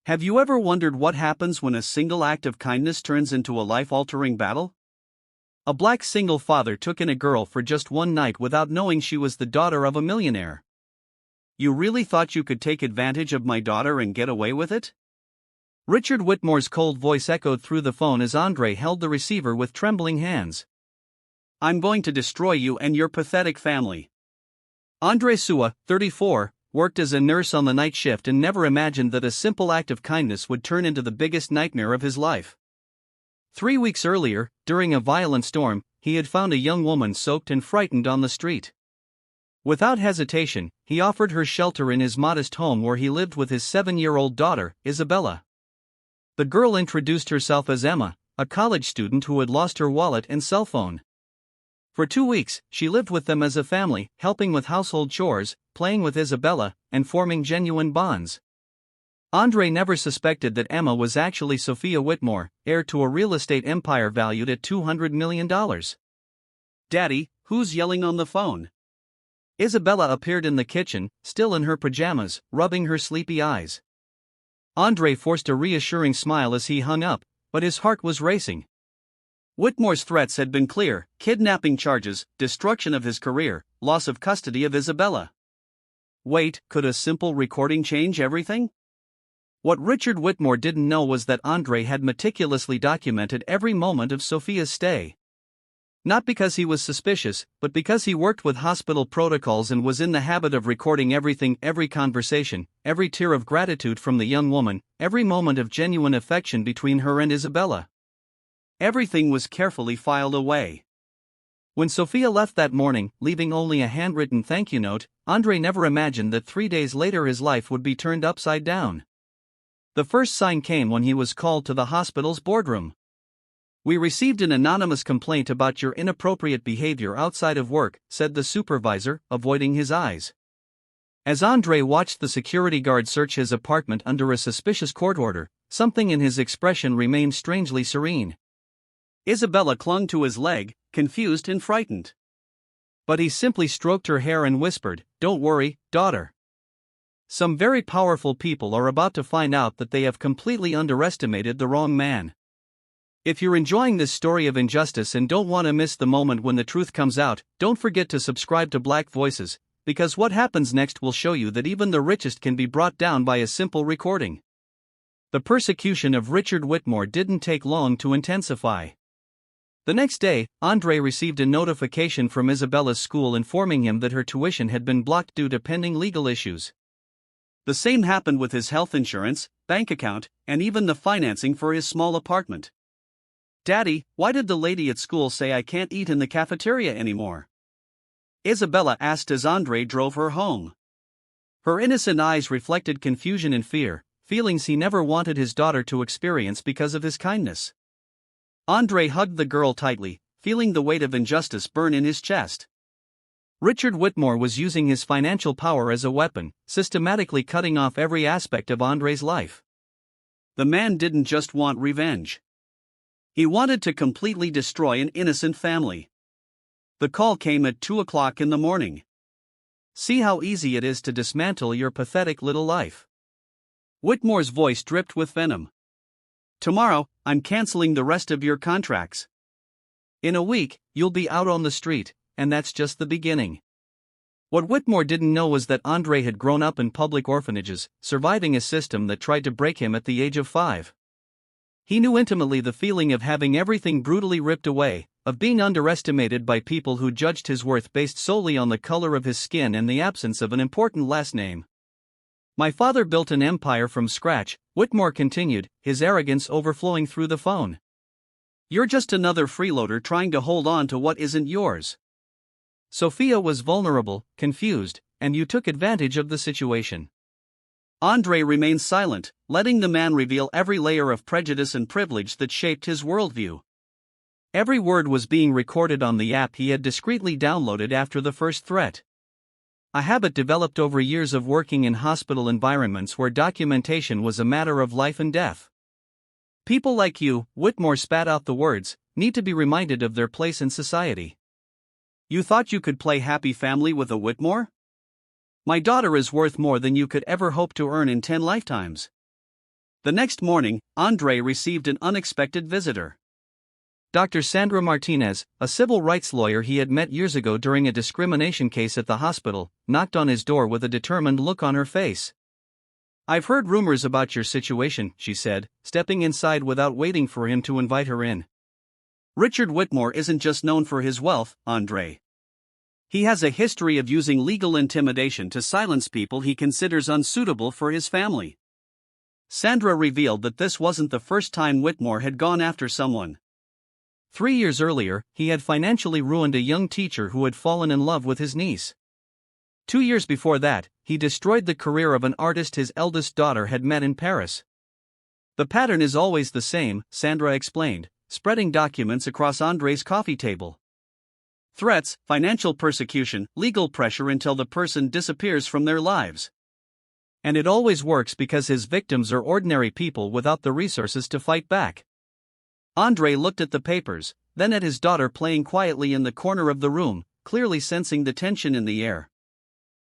Have you ever wondered what happens when a single act of kindness turns into a life-altering battle? A black single father took in a girl for just one night without knowing she was the daughter of a millionaire. You really thought you could take advantage of my daughter and get away with it? Richard Whitmore's cold voice echoed through the phone as Andre held the receiver with trembling hands. I'm going to destroy you and your pathetic family. Andre Soua, 34, worked as a nurse on the night shift and never imagined that a simple act of kindness would turn into the biggest nightmare of his life. 3 weeks earlier, during a violent storm, he had found a young woman soaked and frightened on the street. Without hesitation, he offered her shelter in his modest home where he lived with his 7-year-old daughter, Isabella. The girl introduced herself as Emma, a college student who had lost her wallet and cell phone. For 2 weeks, she lived with them as a family, helping with household chores, playing with Isabella, and forming genuine bonds. Andre never suspected that Emma was actually Sophia Whitmore, heir to a real estate empire valued at $200 million. Daddy, who's yelling on the phone? Isabella appeared in the kitchen, still in her pajamas, rubbing her sleepy eyes. Andre forced a reassuring smile as he hung up, but his heart was racing. Whitmore's threats had been clear: kidnapping charges, destruction of his career, loss of custody of Isabella. Wait, could a simple recording change everything? What Richard Whitmore didn't know was that Andre had meticulously documented every moment of Sophia's stay. Not because he was suspicious, but because he worked with hospital protocols and was in the habit of recording everything, every conversation, every tear of gratitude from the young woman, every moment of genuine affection between her and Isabella. Everything was carefully filed away. When Sophia left that morning, leaving only a handwritten thank you note, Andre never imagined that 3 days later his life would be turned upside down. The first sign came when he was called to the hospital's boardroom. We received an anonymous complaint about your inappropriate behavior outside of work, said the supervisor, avoiding his eyes. As Andre watched the security guard search his apartment under a suspicious court order, something in his expression remained strangely serene. Isabella clung to his leg, confused and frightened. But he simply stroked her hair and whispered, "Don't worry, daughter. Some very powerful people are about to find out that they have completely underestimated the wrong man." If you're enjoying this story of injustice and don't want to miss the moment when the truth comes out, don't forget to subscribe to Black Voices, because what happens next will show you that even the richest can be brought down by a simple recording. The persecution of Richard Whitmore didn't take long to intensify. The next day, Andre received a notification from Isabella's school informing him that her tuition had been blocked due to pending legal issues. The same happened with his health insurance, bank account, and even the financing for his small apartment. "Daddy, why did the lady at school say I can't eat in the cafeteria anymore?" Isabella asked as Andre drove her home. Her innocent eyes reflected confusion and fear, feelings he never wanted his daughter to experience because of his kindness. Andre hugged the girl tightly, feeling the weight of injustice burn in his chest. Richard Whitmore was using his financial power as a weapon, systematically cutting off every aspect of Andre's life. The man didn't just want revenge. He wanted to completely destroy an innocent family. The call came at 2 o'clock in the morning. "See how easy it is to dismantle your pathetic little life." Whitmore's voice dripped with venom. "Tomorrow, I'm canceling the rest of your contracts. In a week, you'll be out on the street, and that's just the beginning." What Whitmore didn't know was that Andre had grown up in public orphanages, surviving a system that tried to break him at the age of 5. He knew intimately the feeling of having everything brutally ripped away, of being underestimated by people who judged his worth based solely on the color of his skin and the absence of an important last name. "My father built an empire from scratch," Whitmore continued, his arrogance overflowing through the phone. "You're just another freeloader trying to hold on to what isn't yours." Sophia was vulnerable, confused, and you took advantage of the situation. Andre remained silent, letting the man reveal every layer of prejudice and privilege that shaped his worldview. Every word was being recorded on the app he had discreetly downloaded after the first threat. A habit developed over years of working in hospital environments where documentation was a matter of life and death. "People like you," Whitmore spat out the words, "need to be reminded of their place in society. You thought you could play happy family with a Whitmore? My daughter is worth more than you could ever hope to earn in 10 lifetimes." The next morning, Andre received an unexpected visitor. Dr. Sandra Martinez, a civil rights lawyer he had met years ago during a discrimination case at the hospital, knocked on his door with a determined look on her face. "I've heard rumors about your situation," she said, stepping inside without waiting for him to invite her in. "Richard Whitmore isn't just known for his wealth, Andre. He has a history of using legal intimidation to silence people he considers unsuitable for his family." Sandra revealed that this wasn't the first time Whitmore had gone after someone. 3 years earlier, he had financially ruined a young teacher who had fallen in love with his niece. 2 years before that, he destroyed the career of an artist his eldest daughter had met in Paris. "The pattern is always the same," Sandra explained, spreading documents across Andre's coffee table. "Threats, financial persecution, legal pressure until the person disappears from their lives. And it always works because his victims are ordinary people without the resources to fight back." Andre looked at the papers, then at his daughter playing quietly in the corner of the room, clearly sensing the tension in the air.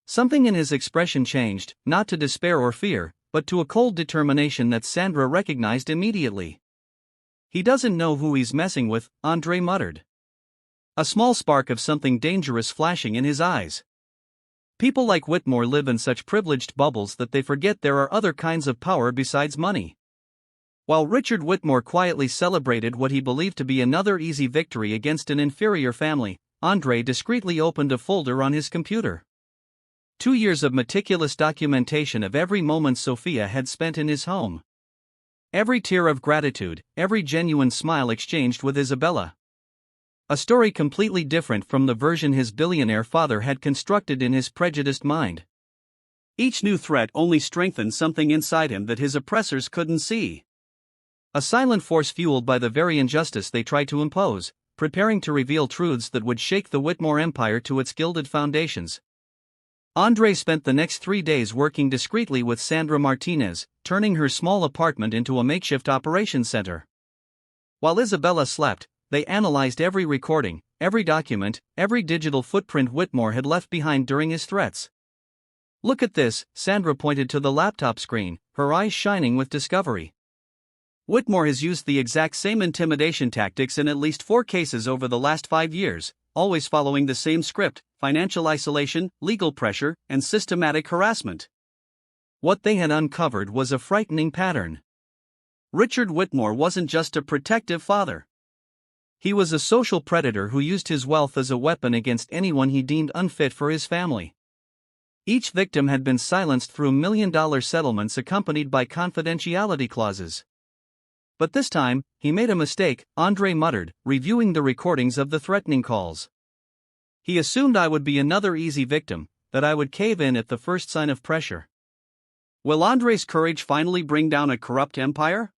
Something in his expression changed, not to despair or fear, but to a cold determination that Sandra recognized immediately. "He doesn't know who he's messing with," Andre muttered. A small spark of something dangerous flashing in his eyes. People like Whitmore live in such privileged bubbles that they forget there are other kinds of power besides money. While Richard Whitmore quietly celebrated what he believed to be another easy victory against an inferior family, Andre discreetly opened a folder on his computer. 2 years of meticulous documentation of every moment Sophia had spent in his home. Every tear of gratitude, every genuine smile exchanged with Isabella. A story completely different from the version his billionaire father had constructed in his prejudiced mind. Each new threat only strengthened something inside him that his oppressors couldn't see. A silent force fueled by the very injustice they tried to impose, preparing to reveal truths that would shake the Whitmore empire to its gilded foundations. Andre spent the next 3 days working discreetly with Sandra Martinez, turning her small apartment into a makeshift operations center. While Isabella slept, they analyzed every recording, every document, every digital footprint Whitmore had left behind during his threats. "Look at this," Sandra pointed to the laptop screen, her eyes shining with discovery. "Whitmore has used the exact same intimidation tactics in at least 4 cases over the last 5 years, always following the same script: financial isolation, legal pressure, and systematic harassment." What they had uncovered was a frightening pattern. Richard Whitmore wasn't just a protective father. He was a social predator who used his wealth as a weapon against anyone he deemed unfit for his family. Each victim had been silenced through $1 million settlements accompanied by confidentiality clauses. "But this time, he made a mistake," Andre muttered, reviewing the recordings of the threatening calls. "He assumed I would be another easy victim, that I would cave in at the first sign of pressure." Will Andre's courage finally bring down a corrupt empire?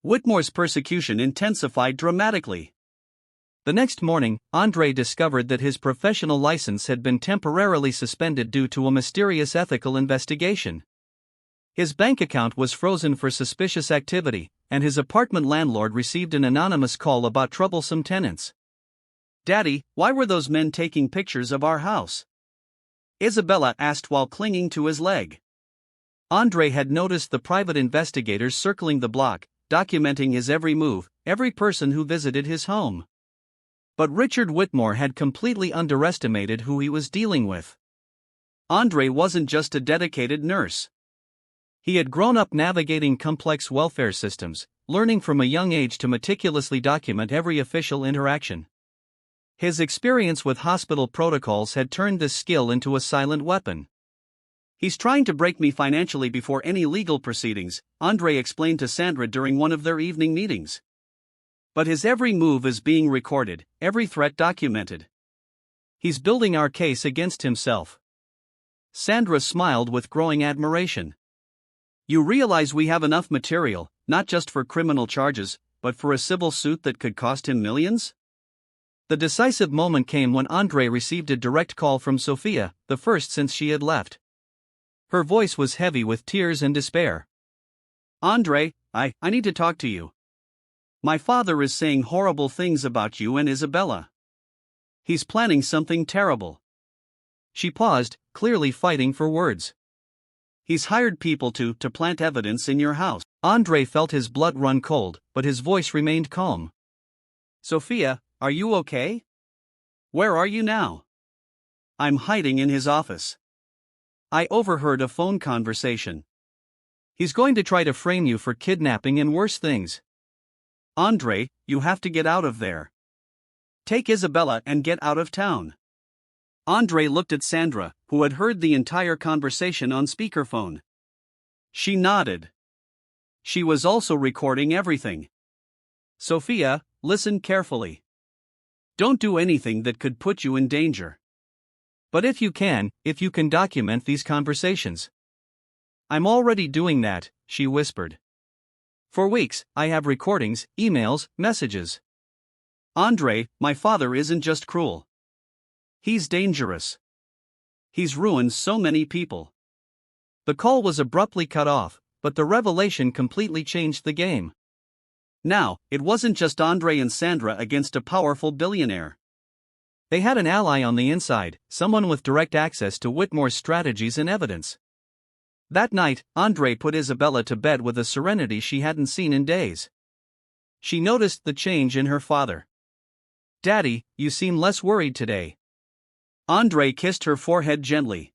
Whitmore's persecution intensified dramatically. The next morning, Andre discovered that his professional license had been temporarily suspended due to a mysterious ethical investigation. His bank account was frozen for suspicious activity, and his apartment landlord received an anonymous call about troublesome tenants. "Daddy, why were those men taking pictures of our house?" Isabella asked while clinging to his leg. Andre had noticed the private investigators circling the block, documenting his every move, every person who visited his home. But Richard Whitmore had completely underestimated who he was dealing with. Andre wasn't just a dedicated nurse. He had grown up navigating complex welfare systems, learning from a young age to meticulously document every official interaction. His experience with hospital protocols had turned this skill into a silent weapon. "He's trying to break me financially before any legal proceedings," Andre explained to Sandra during one of their evening meetings. "But his every move is being recorded, every threat documented. He's building our case against himself." Sandra smiled with growing admiration. "You realize we have enough material, not just for criminal charges, but for a civil suit that could cost him millions?" The decisive moment came when Andre received a direct call from Sophia, the first since she had left. Her voice was heavy with tears and despair. "Andre, I need to talk to you. My father is saying horrible things about you and Isabella. He's planning something terrible." She paused, clearly fighting for words. "He's hired people to plant evidence in your house." Andre felt his blood run cold, but his voice remained calm. Sophia, are you okay? Where are you now? I'm hiding in his office. I overheard a phone conversation. He's going to try to frame you for kidnapping and worse things. Andre, you have to get out of there. Take Isabella and get out of town. Andre looked at Sandra, who had heard the entire conversation on speakerphone. She nodded. She was also recording everything. Sophia, listen carefully. Don't do anything that could put you in danger. But if you can document these conversations. I'm already doing that, she whispered. For weeks, I have recordings, emails, messages. Andre, my father isn't just cruel. He's dangerous. He's ruined so many people. The call was abruptly cut off, but the revelation completely changed the game. Now, it wasn't just Andre and Sandra against a powerful billionaire. They had an ally on the inside, someone with direct access to Whitmore's strategies and evidence. That night, Andre put Isabella to bed with a serenity she hadn't seen in days. She noticed the change in her father. Daddy, you seem less worried today. Andre kissed her forehead gently.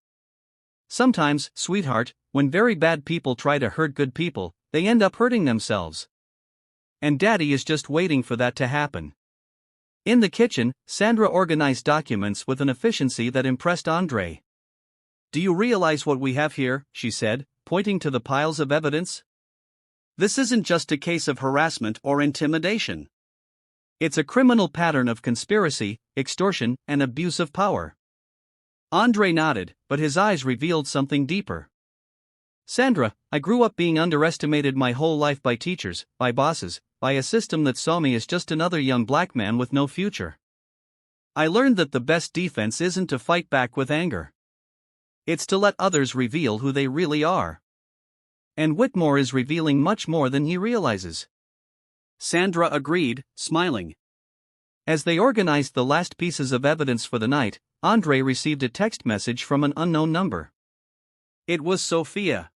Sometimes, sweetheart, when very bad people try to hurt good people, they end up hurting themselves. And Daddy is just waiting for that to happen. In the kitchen, Sandra organized documents with an efficiency that impressed Andre. Do you realize what we have here, she said, pointing to the piles of evidence? This isn't just a case of harassment or intimidation. It's a criminal pattern of conspiracy, extortion, and abuse of power. Andre nodded, but his eyes revealed something deeper. Sandra, I grew up being underestimated my whole life by teachers, by bosses, by a system that saw me as just another young black man with no future. I learned that the best defense isn't to fight back with anger. It's to let others reveal who they really are. And Whitmore is revealing much more than he realizes. Sandra agreed, smiling. As they organized the last pieces of evidence for the night, Andre received a text message from an unknown number. It was Sophia.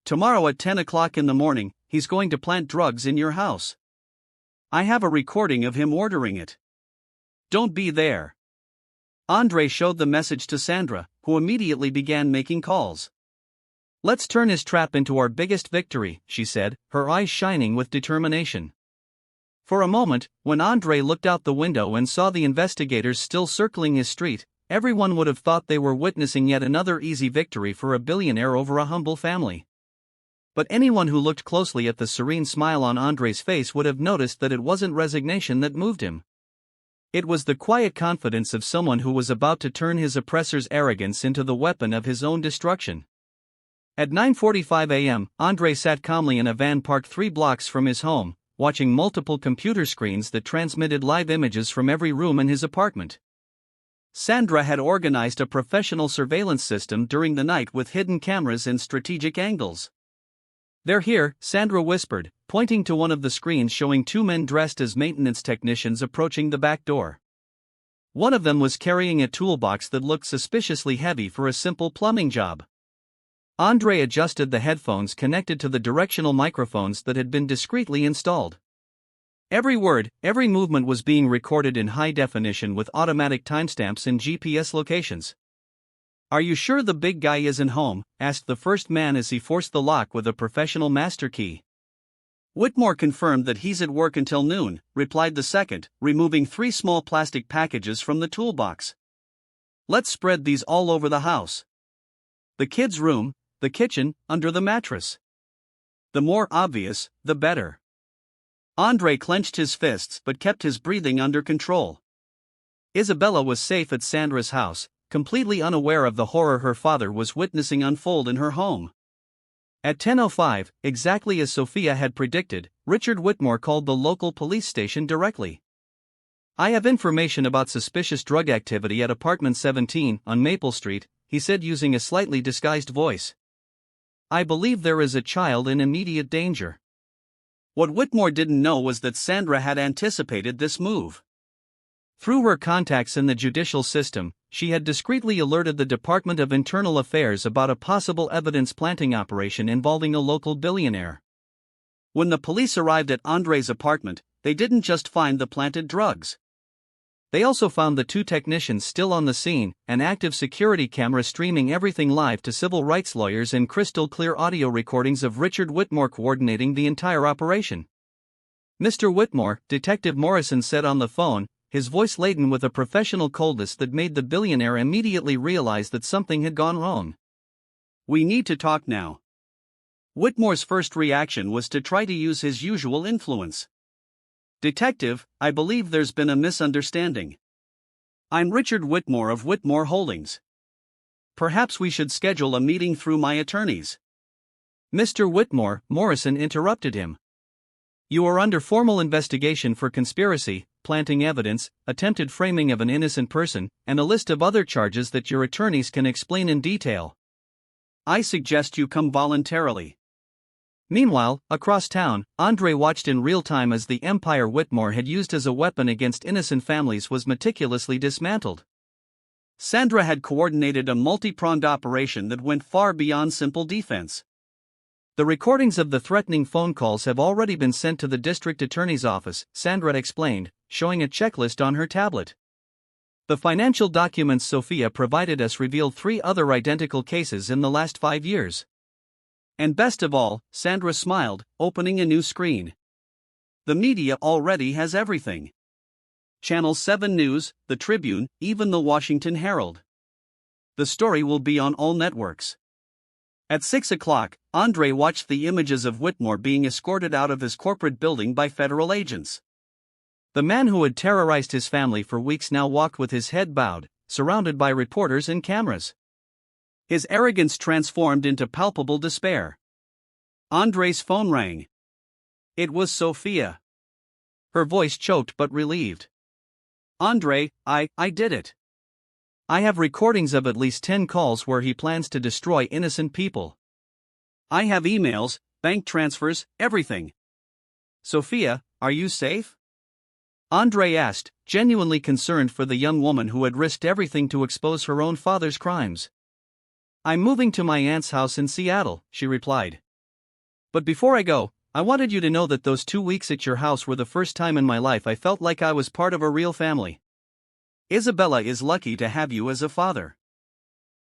Tomorrow at 10 o'clock in the morning, he's going to plant drugs in your house. I have a recording of him ordering it. Don't be there. Andre showed the message to Sandra, who immediately began making calls. Let's turn his trap into our biggest victory, she said, her eyes shining with determination. For a moment, when Andre looked out the window and saw the investigators still circling his street, everyone would have thought they were witnessing yet another easy victory for a billionaire over a humble family. But anyone who looked closely at the serene smile on Andre's face would have noticed that it wasn't resignation that moved him. It was the quiet confidence of someone who was about to turn his oppressor's arrogance into the weapon of his own destruction. At 9:45 a.m., Andre sat calmly in a van parked 3 blocks from his home, watching multiple computer screens that transmitted live images from every room in his apartment. Sandra had organized a professional surveillance system during the night with hidden cameras and strategic angles. They're here, Sandra whispered, pointing to one of the screens showing 2 men dressed as maintenance technicians approaching the back door. One of them was carrying a toolbox that looked suspiciously heavy for a simple plumbing job. Andre adjusted the headphones connected to the directional microphones that had been discreetly installed. Every word, every movement was being recorded in high definition with automatic timestamps and GPS locations. Are you sure the big guy isn't home? Asked the first man as he forced the lock with a professional master key. Whitmore confirmed that he's at work until noon, replied the second, removing 3 small plastic packages from the toolbox. Let's spread these all over the house. The kids' room, the kitchen, under the mattress. The more obvious, the better. Andre clenched his fists but kept his breathing under control. Isabella was safe at Sandra's house, completely unaware of the horror her father was witnessing unfold in her home. At 10:05, exactly as Sophia had predicted, Richard Whitmore called the local police station directly. I have information about suspicious drug activity at apartment 17 on Maple Street, he said using a slightly disguised voice. I believe there is a child in immediate danger. What Whitmore didn't know was that Sandra had anticipated this move. Through her contacts in the judicial system, she had discreetly alerted the Department of Internal Affairs about a possible evidence planting operation involving a local billionaire. When the police arrived at Andre's apartment, they didn't just find the planted drugs. They also found the two technicians still on the scene, an active security camera streaming everything live to civil rights lawyers, and crystal-clear audio recordings of Richard Whitmore coordinating the entire operation. "Mr. Whitmore," Detective Morrison said on the phone, his voice laden with a professional coldness that made the billionaire immediately realize that something had gone wrong. "We need to talk now." Whitmore's first reaction was to try to use his usual influence. "Detective, I believe there's been a misunderstanding. I'm Richard Whitmore of Whitmore Holdings. Perhaps we should schedule a meeting through my attorneys." "Mr. Whitmore," Morrison interrupted him. "You are under formal investigation for conspiracy, planting evidence, attempted framing of an innocent person, and a list of other charges that your attorneys can explain in detail. I suggest you come voluntarily." Meanwhile, across town, Andre watched in real time as the empire Whitmore had used as a weapon against innocent families was meticulously dismantled. Sandra had coordinated a multi-pronged operation that went far beyond simple defense. "The recordings of the threatening phone calls have already been sent to the district attorney's office," Sandra explained, showing a checklist on her tablet. "The financial documents Sophia provided us revealed 3 other identical cases in the last 5 years. And best of all," Sandra smiled, opening a new screen, "the media already has everything. Channel 7 News, The Tribune, even the Washington Herald. The story will be on all networks." At 6 o'clock, Andre watched the images of Whitmore being escorted out of his corporate building by federal agents. The man who had terrorized his family for weeks now walked with his head bowed, surrounded by reporters and cameras. His arrogance transformed into palpable despair. Andre's phone rang. It was Sophia. Her voice choked but relieved. "Andre, I did it. I have recordings of at least 10 calls where he plans to destroy innocent people. I have emails, bank transfers, everything. Sophia, are you safe?" Andre asked, genuinely concerned for the young woman who had risked everything to expose her own father's crimes. "I'm moving to my aunt's house in Seattle," she replied. "But before I go, I wanted you to know that those 2 weeks at your house were the first time in my life I felt like I was part of a real family. Isabella is lucky to have you as a father."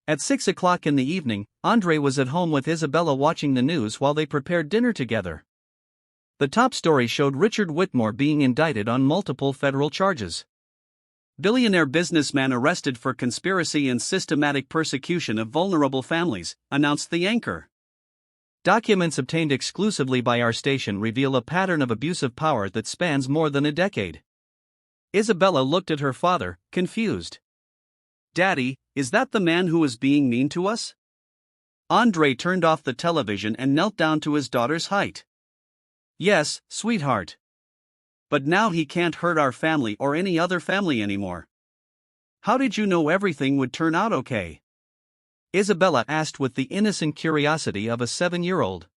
At 6 o'clock in the evening, Andre was at home with Isabella watching the news while they prepared dinner together. The top story showed Richard Whitmore being indicted on multiple federal charges. "Billionaire businessman arrested for conspiracy and systematic persecution of vulnerable families," announced the anchor. "Documents obtained exclusively by our station reveal a pattern of abuse of power that spans more than a decade." Isabella looked at her father, confused. "Daddy, is that the man who is being mean to us?" Andre turned off the television and knelt down to his daughter's height. "Yes, sweetheart. But now he can't hurt our family or any other family anymore." "How did you know everything would turn out okay?" Isabella asked with the innocent curiosity of a 7-year-old.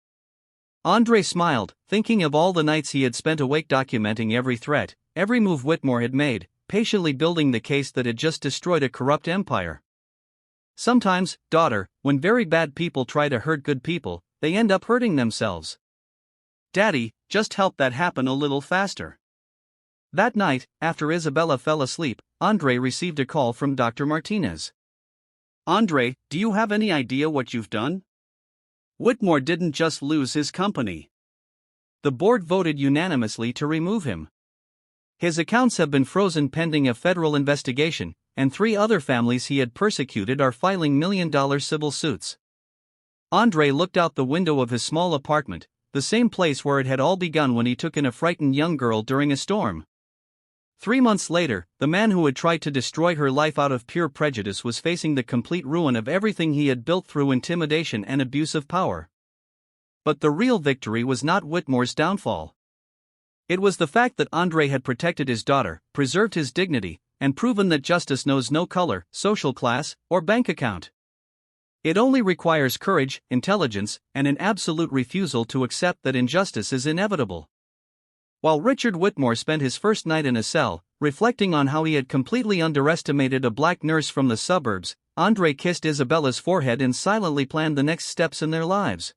Andre smiled, thinking of all the nights he had spent awake documenting every threat, every move Whitmore had made, patiently building the case that had just destroyed a corrupt empire. "Sometimes, daughter, when very bad people try to hurt good people, they end up hurting themselves. Daddy, just help that happen a little faster." That night, after Isabella fell asleep, Andre received a call from Dr. Martinez. "Andre, do you have any idea what you've done? Whitmore didn't just lose his company. The board voted unanimously to remove him. His accounts have been frozen pending a federal investigation, and 3 other families he had persecuted are filing $1 million civil suits." Andre looked out the window of his small apartment, the same place where it had all begun when he took in a frightened young girl during a storm. 3 months later, the man who had tried to destroy her life out of pure prejudice was facing the complete ruin of everything he had built through intimidation and abuse of power. But the real victory was not Whitmore's downfall. It was the fact that Andre had protected his daughter, preserved his dignity, and proven that justice knows no color, social class, or bank account. It only requires courage, intelligence, and an absolute refusal to accept that injustice is inevitable. While Richard Whitmore spent his first night in a cell, reflecting on how he had completely underestimated a black nurse from the suburbs, Andre kissed Isabella's forehead and silently planned the next steps in their lives.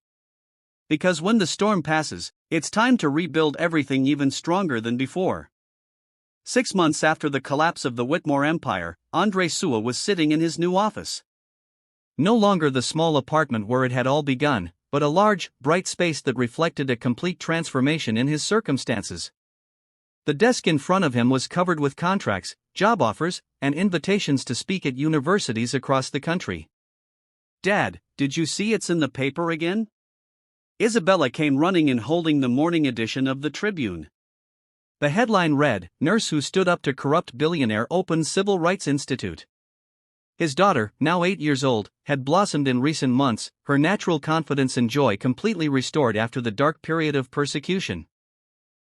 Because when the storm passes, It's time to rebuild everything even stronger than before. 6 months after the collapse of the Whitmore empire, Andre Soua was sitting in his new office. No longer the small apartment where it had all begun, but a large, bright space that reflected a complete transformation in his circumstances. The desk in front of him was covered with contracts, job offers, and invitations to speak at universities across the country. "Dad, did you see it's in the paper again?" Isabella came running in holding the morning edition of the Tribune. The headline read, "Nurse who stood up to corrupt billionaire opens Civil Rights Institute." His daughter, now 8 years old, had blossomed in recent months, her natural confidence and joy completely restored after the dark period of persecution.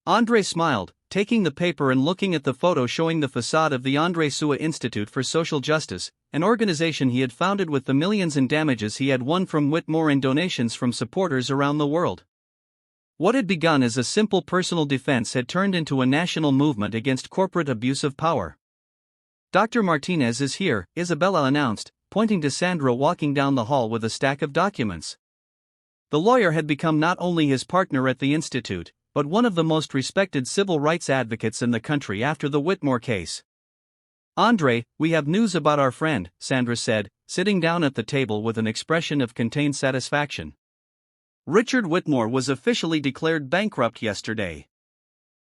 Andre smiled, taking the paper and looking at the photo showing the facade of the Andre Soua Institute for Social Justice, an organization he had founded with the millions in damages he had won from Whitmore and donations from supporters around the world. What had begun as a simple personal defense had turned into a national movement against corporate abuse of power. "Dr. Martinez is here," Isabella announced, pointing to Sandra walking down the hall with a stack of documents. The lawyer had become not only his partner at the institute, but one of the most respected civil rights advocates in the country after the Whitmore case. "Andre, we have news about our friend," Sandra said, sitting down at the table with an expression of contained satisfaction. "Richard Whitmore was officially declared bankrupt yesterday.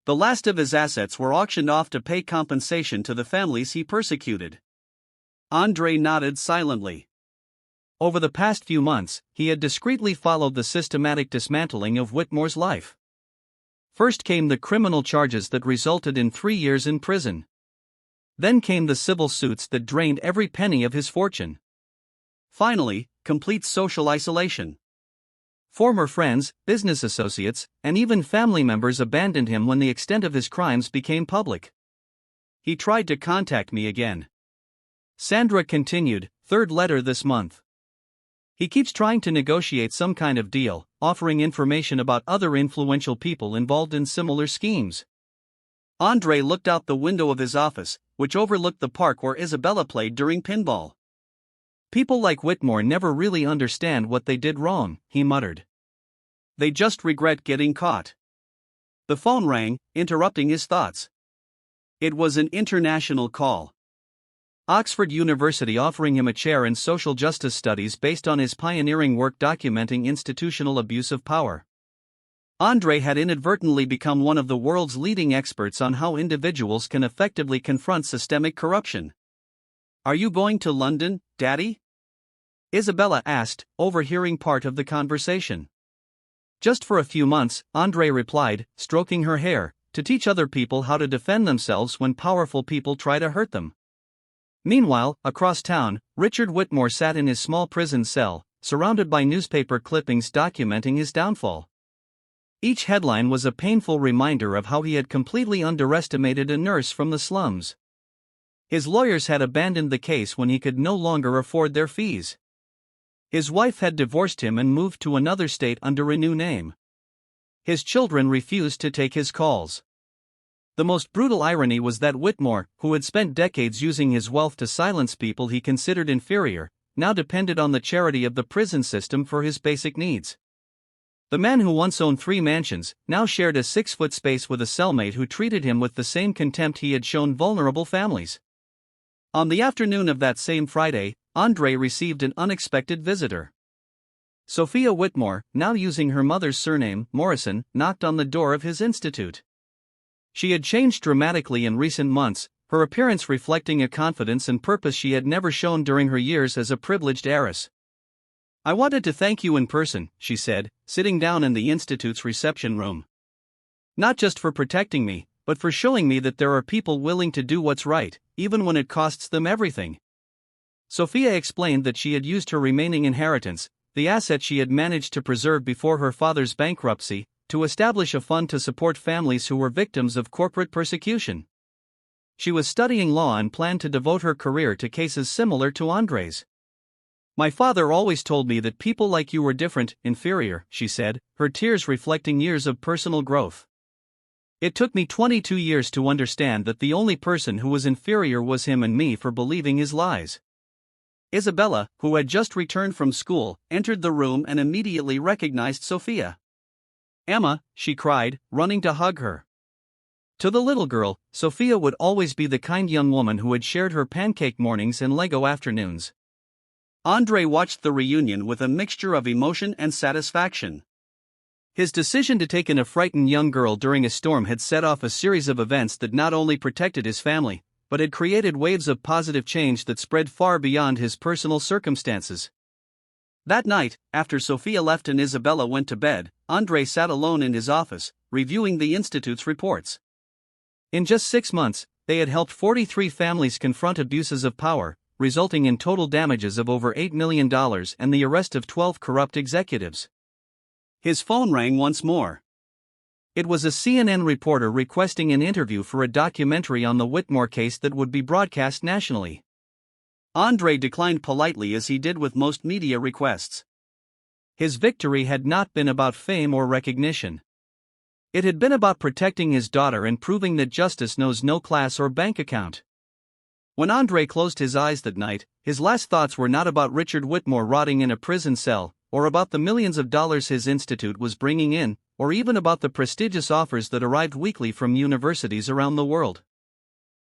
The last of his assets were auctioned off to pay compensation to the families he persecuted." Andre nodded silently. Over the past few months, he had discreetly followed the systematic dismantling of Whitmore's life. First came the criminal charges that resulted in 3 years in prison. Then came the civil suits that drained every penny of his fortune. Finally, complete social isolation. Former friends, business associates, and even family members abandoned him when the extent of his crimes became public. "He tried to contact me again," Sandra continued, "third letter this month. He keeps trying to negotiate some kind of deal, offering information about other influential people involved in similar schemes." Andre looked out the window of his office, which overlooked the park where Isabella played during pinball. "People like Whitmore never really understand what they did wrong," he muttered. "They just regret getting caught." The phone rang, interrupting his thoughts. It was an international call. Oxford University offering him a chair in social justice studies based on his pioneering work documenting institutional abuse of power. Andre had inadvertently become one of the world's leading experts on how individuals can effectively confront systemic corruption. "Are you going to London, Daddy?" Isabella asked, overhearing part of the conversation. "Just for a few months," Andre replied, stroking her hair, "to teach other people how to defend themselves when powerful people try to hurt them." Meanwhile, across town, Richard Whitmore sat in his small prison cell, surrounded by newspaper clippings documenting his downfall. Each headline was a painful reminder of how he had completely underestimated a nurse from the slums. His lawyers had abandoned the case when he could no longer afford their fees. His wife had divorced him and moved to another state under a new name. His children refused to take his calls. The most brutal irony was that Whitmore, who had spent decades using his wealth to silence people he considered inferior, now depended on the charity of the prison system for his basic needs. The man who once owned 3 mansions now shared a 6-foot space with a cellmate who treated him with the same contempt he had shown vulnerable families. On the afternoon of that same Friday, Andre received an unexpected visitor. Sophia Whitmore, now using her mother's surname, Morrison, knocked on the door of his institute. She had changed dramatically in recent months, her appearance reflecting a confidence and purpose she had never shown during her years as a privileged heiress. "I wanted to thank you in person," she said, sitting down in the institute's reception room. "Not just for protecting me, but for showing me that there are people willing to do what's right, even when it costs them everything." Sophia explained that she had used her remaining inheritance, the asset she had managed to preserve before her father's bankruptcy, to establish a fund to support families who were victims of corporate persecution. She was studying law and planned to devote her career to cases similar to Andre's. "My father always told me that people like you were different, inferior," she said, her tears reflecting years of personal growth. "It took me 22 years to understand that the only person who was inferior was him and me for believing his lies." Isabella, who had just returned from school, entered the room and immediately recognized Sophia. "Emma," she cried, running to hug her. To the little girl, Sophia would always be the kind young woman who had shared her pancake mornings and Lego afternoons. Andrei watched the reunion with a mixture of emotion and satisfaction. His decision to take in a frightened young girl during a storm had set off a series of events that not only protected his family, but had created waves of positive change that spread far beyond his personal circumstances. That night, after Sophia left and Isabella went to bed, Andrei sat alone in his office, reviewing the Institute's reports. In just 6 months, they had helped 43 families confront abuses of power, resulting in total damages of over $8 million and the arrest of 12 corrupt executives. His phone rang once more. It was a CNN reporter requesting an interview for a documentary on the Whitmore case that would be broadcast nationally. Andrei declined politely, as he did with most media requests. His victory had not been about fame or recognition. It had been about protecting his daughter and proving that justice knows no class or bank account. When Andrei closed his eyes that night, his last thoughts were not about Richard Whitmore rotting in a prison cell, or about the millions of dollars his institute was bringing in, or even about the prestigious offers that arrived weekly from universities around the world.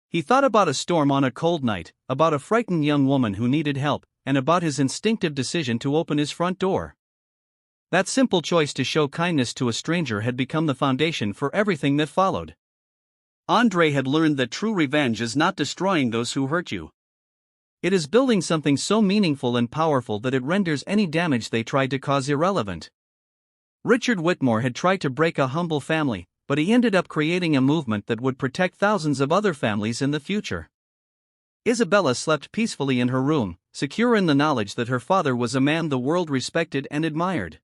He thought about a storm on a cold night, about a frightened young woman who needed help, and about his instinctive decision to open his front door. That simple choice to show kindness to a stranger had become the foundation for everything that followed. Andrei had learned that true revenge is not destroying those who hurt you. It is building something so meaningful and powerful that it renders any damage they tried to cause irrelevant. Richard Whitmore had tried to break a humble family, but he ended up creating a movement that would protect thousands of other families in the future. Isabella slept peacefully in her room, secure in the knowledge that her father was a man the world respected and admired.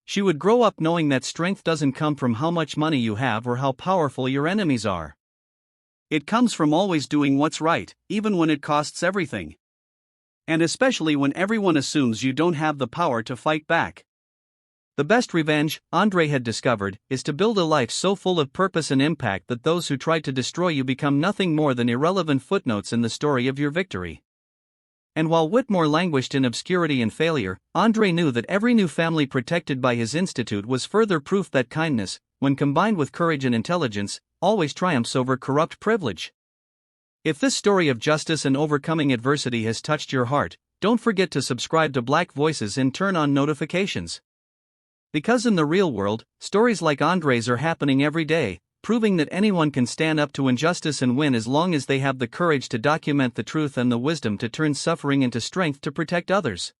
She would grow up knowing that strength doesn't come from how much money you have or how powerful your enemies are. It comes from always doing what's right, even when it costs everything. And especially when everyone assumes you don't have the power to fight back. The best revenge, Andrei had discovered, is to build a life so full of purpose and impact that those who try to destroy you become nothing more than irrelevant footnotes in the story of your victory. And while Whitmore languished in obscurity and failure, Andrei knew that every new family protected by his institute was further proof that kindness, when combined with courage and intelligence, always triumphs over corrupt privilege. If this story of justice and overcoming adversity has touched your heart, don't forget to subscribe to Black Voices and turn on notifications. Because in the real world, stories like Andrei's are happening every day, proving that anyone can stand up to injustice and win as long as they have the courage to document the truth and the wisdom to turn suffering into strength to protect others.